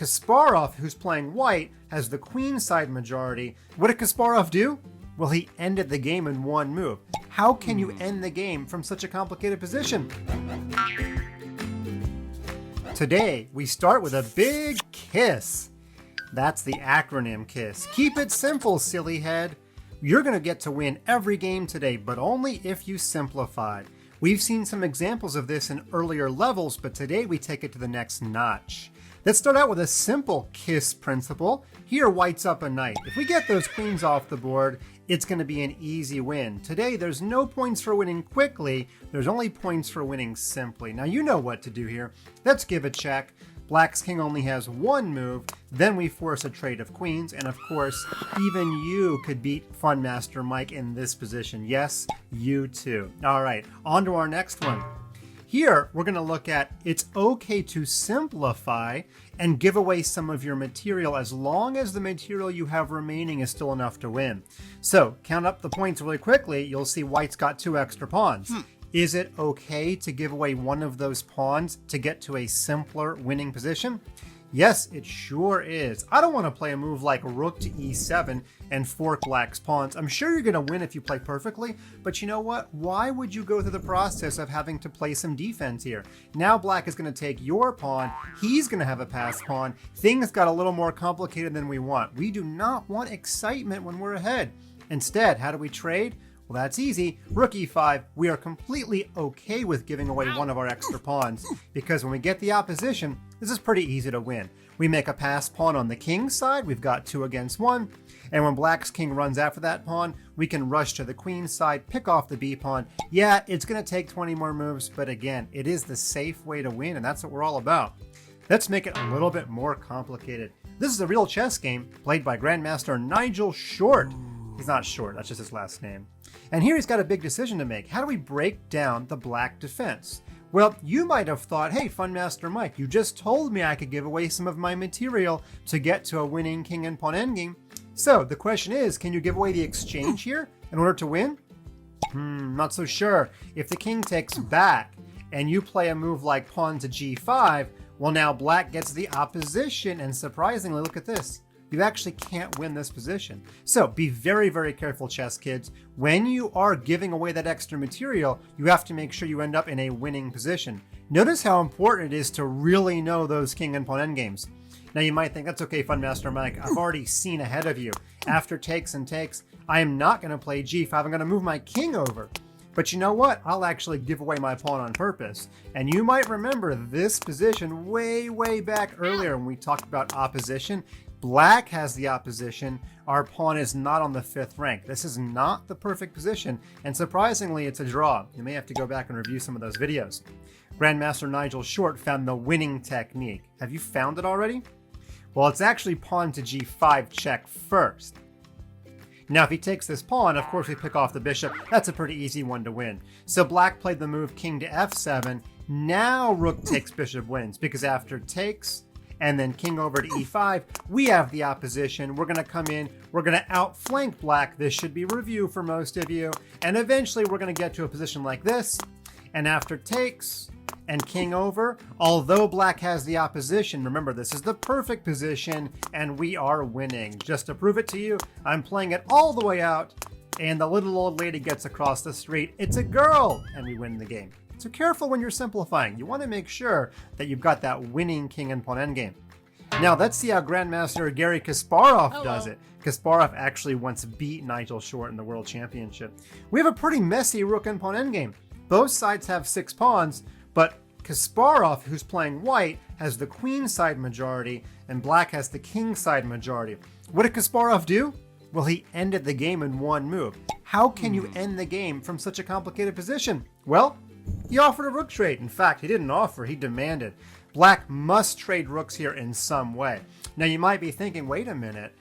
Kasparov, who's playing white, has the queen side majority. What did Kasparov do? Well, he ended the game in one move. How can you end the game from such a complicated position? Today, we start with a big kiss. That's the acronym KISS. Keep it simple, silly head. You're going to get to win every game today, but only if you simplify. We've seen some examples of this in earlier levels, but today we take it to the next notch. Let's start out with a simple KISS principle. Here, white's up a knight. If we get those queens off the board, it's going to be an easy win. Today, there's no points for winning quickly. There's only points for winning simply. Now, you know what to do here. Let's give a check. Black's king only has one move, then we force a trade of queens, and of course, even you could beat Fun Master Mike in this position. Yes, you too. All right, on to our next one. Here, we're going to look at it's okay to simplify and give away some of your material as long as the material you have remaining is still enough to win. So, count up the points really quickly. You'll see white's got 2 extra pawns. Is it okay to give away one of those pawns to get to a simpler winning position? Yes, it sure is. I don't want to play a move like rook to e7 and fork black's pawns. I'm sure you're going to win if you play perfectly, but you know what? Why would you go through the process of having to play some defense here? Now black is going to take your pawn. He's going to have a passed pawn. Things got a little more complicated than we want. We do not want excitement when we're ahead. Instead, how do we trade? Well, that's easy. Rook e5, we are completely okay with giving away one of our extra pawns because when we get the opposition, this is pretty easy to win. We make a passed pawn on the king's side. We've got 2 against 1. And when black's king runs after that pawn, we can rush to the queen's side, pick off the b pawn. Yeah, it's going to take 20 more moves, but again, it is the safe way to win, and that's what we're all about. Let's make it a little bit more complicated. This is a real chess game played by Grandmaster Nigel Short. He's not short, that's just his last name. And here he's got a big decision to make. How do we break down the black defense? Well, you might have thought, hey, Fun Master Mike, you just told me I could give away some of my material to get to a winning king and pawn endgame. So the question is, can you give away the exchange here in order to win? Not so sure. If the king takes back and you play a move like pawn to g5, well, now black gets the opposition, and surprisingly, look at this. You actually can't win this position. So be very, very careful, chess kids. When you are giving away that extra material, you have to make sure you end up in a winning position. Notice how important it is to really know those king and pawn endgames. Now you might think, that's okay, Fun Master Mike. I've already seen ahead of you. After takes and takes, I am not going to play g5. I'm going to move my king over. But you know what? I'll actually give away my pawn on purpose. And you might remember this position way, way back earlier when we talked about opposition. Black has the opposition. Our pawn is not on the 5th rank. This is not the perfect position, and surprisingly, it's a draw. You may have to go back and review some of those videos. Grandmaster Nigel Short found the winning technique. Have you found it already? Well, it's actually pawn to g5 check first. Now, if he takes this pawn, of course we pick off the bishop. That's a pretty easy one to win. So black played the move king to f7. Now rook takes bishop wins, because after takes and then king over to e5, we have the opposition. We're going to come in, we're going to outflank black. This should be review for most of you. And eventually we're going to get to a position like this. And after takes and king over, although black has the opposition, remember this is the perfect position and we are winning. Just to prove it to you, I'm playing it all the way out and the little old lady gets across the street. It's a girl, and we win the game. So careful when you're simplifying. You want to make sure that you've got that winning king and pawn endgame. Now let's see how Grandmaster Garry Kasparov does it. Kasparov actually once beat Nigel Short in the World Championship. We have a pretty messy rook and pawn endgame. Both sides have 6 pawns, but Kasparov, who's playing white, has the queen side majority and black has the king side majority. What did Kasparov do? Well, he ended the game in one move. How can you end the game from such a complicated position? Well, he offered a rook trade. In fact, he didn't offer, he demanded. Black must trade rooks here in some way. Now you might be thinking, wait a minute.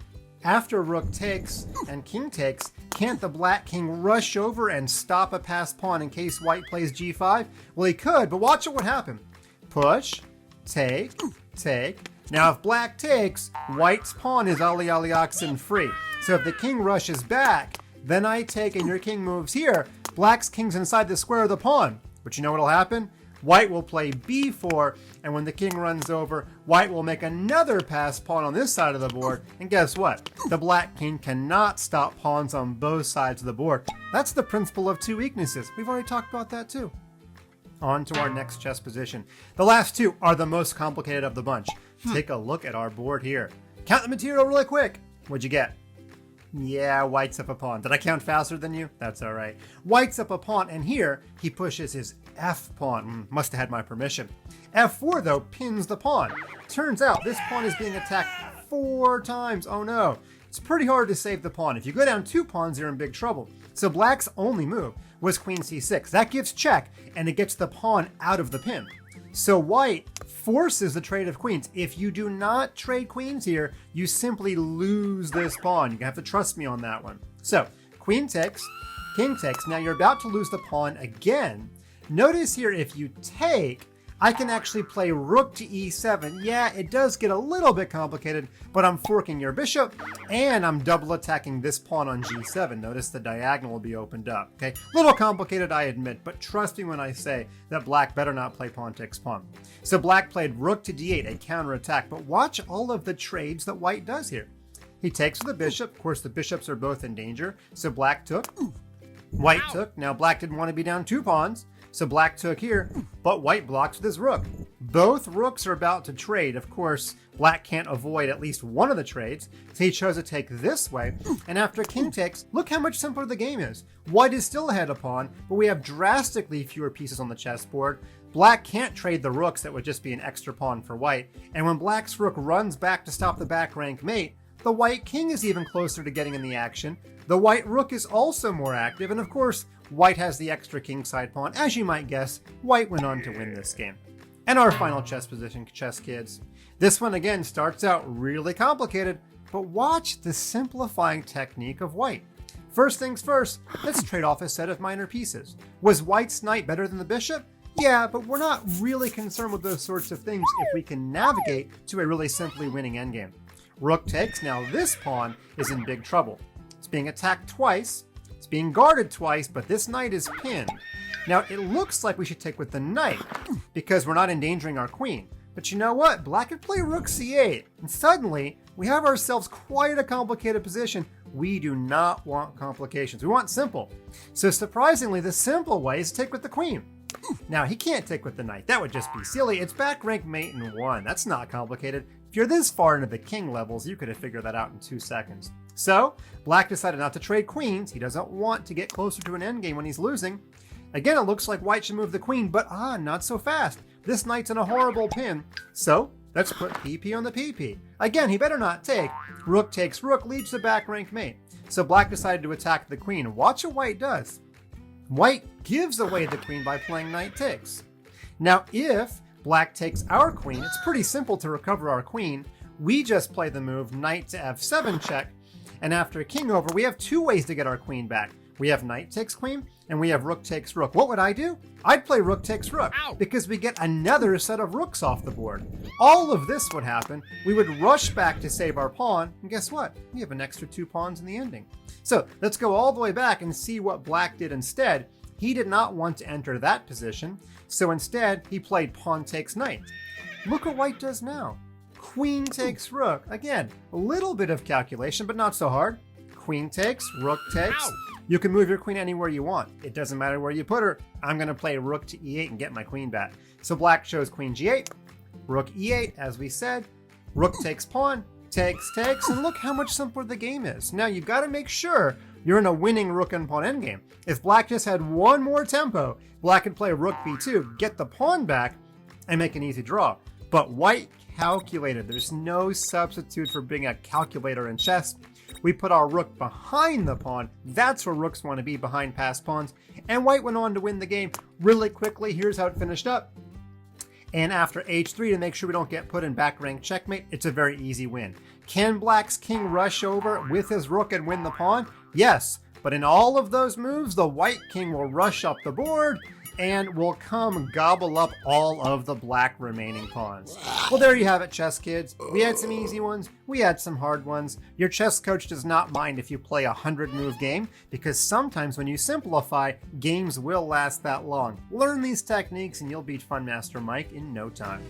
After rook takes and king takes, can't the black king rush over and stop a passed pawn in case white plays g5? Well, he could, but watch what would happen. Push, take, take. Now if black takes, white's pawn is Ali oxen free. So if the king rushes back, then I take and your king moves here, black's king's inside the square of the pawn. But you know what'll happen? White will play b4, and when the king runs over, white will make another passed pawn on this side of the board, and guess what? The black king cannot stop pawns on both sides of the board. That's the principle of two weaknesses. We've already talked about that too. On to our next chess position. The last two are the most complicated of the bunch. Take a look at our board here. Count the material really quick. What'd you get? Yeah, white's up a pawn. Did I count faster than you? That's all right. White's up a pawn, and here he pushes his f pawn. Must have had my permission. f4, though, pins the pawn. Turns out this pawn is being attacked 4 times. Oh no. It's pretty hard to save the pawn. If you go down 2 pawns, you're in big trouble. So black's only move was queen c6. That gives check, and it gets the pawn out of the pin. So white forces the trade of queens. If you do not trade queens here, you simply lose this pawn. You have to trust me on that one. So queen takes, king takes. Now you're about to lose the pawn again. Notice here, if you take, I can actually play rook to e7. Yeah, it does get a little bit complicated, but I'm forking your bishop, and I'm double attacking this pawn on g7. Notice the diagonal will be opened up, okay? Little complicated, I admit, but trust me when I say that black better not play pawn takes pawn. So black played rook to d8, a counterattack, but watch all of the trades that white does here. He takes with the bishop. Of course, the bishops are both in danger, so black took, white took. Now black didn't want to be down 2 pawns, so black took here, but white blocks with his rook. Both rooks are about to trade. Of course, black can't avoid at least one of the trades, so he chose to take this way. And after king takes, look how much simpler the game is. White is still ahead of pawn, but we have drastically fewer pieces on the chessboard. Black can't trade the rooks. That would just be an extra pawn for white. And when black's rook runs back to stop the back rank mate, the white king is even closer to getting in the action. The white rook is also more active, and of course, white has the extra kingside pawn. As you might guess, white went on to win this game. And our final chess position, chess kids. This one again starts out really complicated, but watch the simplifying technique of white. First things first, let's trade off a set of minor pieces. Was white's knight better than the bishop? Yeah, but we're not really concerned with those sorts of things if we can navigate to a really simply winning endgame. Rook takes. Now this pawn is in big trouble. It's being attacked twice. It's being guarded twice, but this knight is pinned. Now it looks like we should take with the knight because we're not endangering our queen. But you know what? Black could play rook c8, and suddenly we have ourselves quite a complicated position. We do not want complications. We want simple. So surprisingly, the simple way is to take with the queen. Now he can't take with the knight. That would just be silly. It's back rank mate in 1. That's not complicated. If you're this far into the king levels, you could have figured that out in 2 seconds. So black decided not to trade queens. He doesn't want to get closer to an endgame when he's losing. Again, it looks like white should move the queen, but not so fast. This knight's in a horrible pin. So let's put PP on the PP. Again, he better not take. Rook takes rook, leads to back rank mate. So black decided to attack the queen. Watch what white does. White gives away the queen by playing knight takes. Now if black takes our queen, it's pretty simple to recover our queen. We just play the move knight to f7 check, and after king over, we have 2 ways to get our queen back. We have knight takes queen, and we have rook takes rook. What would I do? I'd play rook takes rook, because we get another set of rooks off the board. All of this would happen. We would rush back to save our pawn, and guess what? We have an extra 2 pawns in the ending. So let's go all the way back and see what black did instead. He did not want to enter that position, so instead he played pawn takes knight. Look what white does now. Queen takes rook. Again, a little bit of calculation, but not so hard. Queen takes, rook takes. You can move your queen anywhere you want. It doesn't matter where you put her. I'm going to play rook to e8 and get my queen back. So black chose queen g8, rook e8, as we said. Rook takes pawn, takes, and look how much simpler the game is. Now you've got to make sure you're in a winning rook and pawn endgame. If black just had one more tempo, black could play rook b2, get the pawn back, and make an easy draw. But white calculated. There's no substitute for being a calculator in chess. We put our rook behind the pawn. That's where rooks want to be, behind passed pawns. And white went on to win the game really quickly. Here's how it finished up. And after h3, to make sure we don't get put in back rank checkmate, it's a very easy win. Can black's king rush over with his rook and win the pawn? Yes, but in all of those moves, the white king will rush up the board and will come gobble up all of the black remaining pawns. Well, there you have it, chess kids. We had some easy ones, we had some hard ones. Your chess coach does not mind if you play a 100-move game, because sometimes when you simplify, games will last that long. Learn these techniques and you'll beat Fun Master Mike in no time.